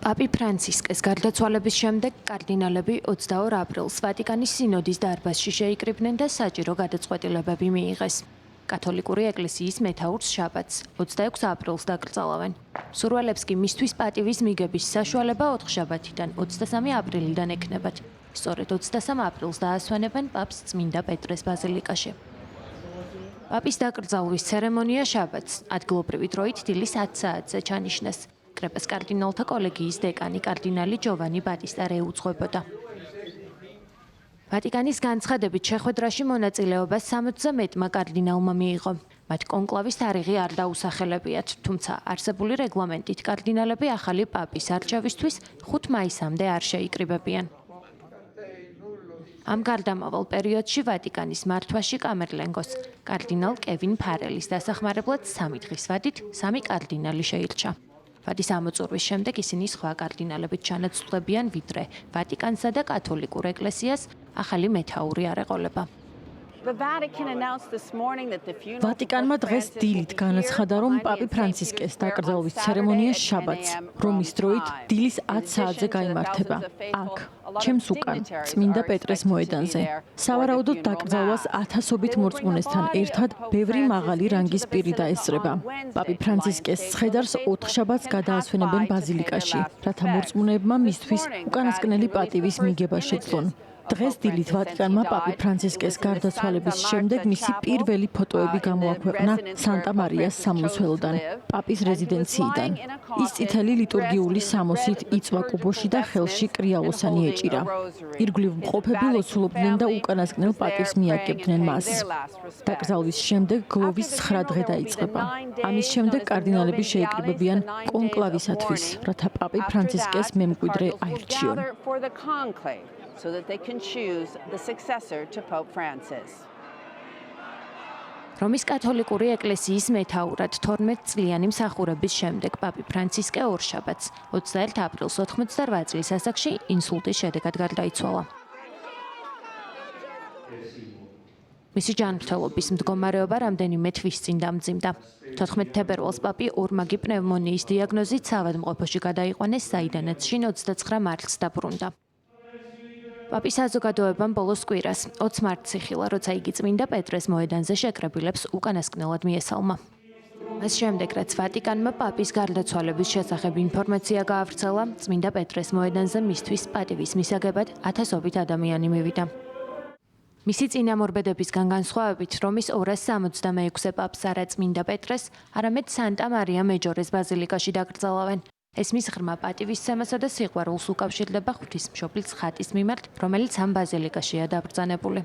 პაპი ფრანცისკეს გარდაცვალების შემდეგ კარდინალები 22 აპრილს ვატიკანის სინოდის დარბაზში შეიკრიბნენ და საჭირო გადაწყვეტილებები მიიღეს. კათოლიკური ეკლესიის მეთაურს შაბათს 26 აპრილს დაკრძალავენ. მსურველებს კი მისთვის პატივის მიგების საშუალება 4 შაბათიდან 23 აპრილიდან ექნებათ. სწორედ 23 აპრილს დაასვენებენ პაპს წმინდა პეტრეს ბაზილიკაში. პაპის დაკრძალვის ცერემონია შაბათს ადგილობრივი დროით დილის 10 საათზე ჩანიშნეს. კრეპეს კარდინალთა კოლეგიის დეკანი კარდინალი ჯოვანი ბატისტა რე უძღვებოდა. ვატიკანის განცხადებით შეხვედრაში მონაწილეობა 60-ზე მეტმა კარდინალმა მიიღო. მათ კონკლავის თარიღი არ დაუსახელებიათ, თუმცა არსებული რეგლამენტით კარდინალები ახალი პაპის არჩევისთვის 5 მაისამდე არ შეიკრიბებიან. ამ გარდამავალ პერიოდში ვატიკანის მართვაში კამერლენგოს კარდინალ კევინ ფარელის დასახმარებლად 3 დღის ვადით 3 კარდინალი შეირჩა. ვადის ამოწურვის შემდეგ ისინი სხვა კარდინალებით ჩანაცვლებიან, ვიდრე ვატიკანსა და კათოლიკურ ეკლესიას ახალი მეთაური არ ეყოლება. ვატიკანმა დღეს დილით განაცხადა, რომ პაპი ფრანცისკეს დაკრძალვის ცერემონია შაბათს, რომის დროით დილის 10 საათზე გაიმართება. აქ, ჩემს უკან, წმინდა პეტრეს მოედანზე. სავარაუდოდ დაკრძალვას ათასობით მორწმუნესთან ერთად ბევრი მაღალი რანგის პირი დაესწრება. პაპი ფრანცისკეს ცხედარს 4 შაბათს გადაასვენებენ ბაზილიკაში, რათა მორწმუნეებმა მისთვის უკანასკნელი პატივის მიგება შეძლონ. დღეს დილით ვატიკანმა პაპი ფრანცისკეს გარდაცვალების შემდეგ მისი პირველი ფოტოები გამოაქვეყნა სანტა მარიას სამლოცველოდან, პაპის რეზიდენციიდან. ის წითელი ლიტურგიული სამოსით იწვა კუბოში და ხელში კრიალოსანი ეჭირა. ირგვლივ მყოფები ლოცულობდნენ და უკანასკნელ პატივს მიაგებდნენ მას. დაკრძალვის შემდეგ გლოვის 9 დღე დაიწყება. ამის შემდეგ კარდინალები შეიკრიბებიან კონკლავისათვის, რათა პაპი ფრანცისკეს მემკვიდრე აირჩიონ. So that they can choose the successor to Pope Francis. რომის კათოლიკური ეკლესიის მეთაურად 12 წლიანი მსახურების შემდეგ პაპი ფრანცისკე ორშაბათს 21 აპრილს 88 წლის ასაკში ინსულტის შედეგად გარდაიცვალა. მისი ჯანმრთელობის მდგომარეობა რამდენიმე თვის წინ დამძიმდა. 14 თებერვალს პაპი ორმაგი პნევმონიის დიაგნოზით საავადმყოფოში გადაიყვანეს, საიდანაც შინ 29 მარტს დაბრუნდა. პაპის საზოგადოებამ ბოლოს კვირას 20 მარტს იხილა, როცა იგი წმინდა პეტრეს მოედანზე შეკრებილებს უკანასკნელად მიესალმა. მას შემდეგ, რაც ვატიკანმა პაპის გარდაცვალების შესახებ ინფორმაცია გაავრცელა, წმინდა პეტრეს მოედანზე მისთვის პატივის მისაგებად ათასობით ადამიანი მივიდა. მისი წინამორბედებისგან განსხვავებით, რომის 266 პაპს არა წმინდა პეტრეს, არამედ სანტა მარია მეჯორეს ბაზილიკაში დაკრძალავენ. ეს მის ღრმა პატივისცემასა და სიყვარულს უკავშირდება ღვთისმშობლის ხატის მიმართ, რომელიც ამ ბაზილიკაშია დაბრძანებული.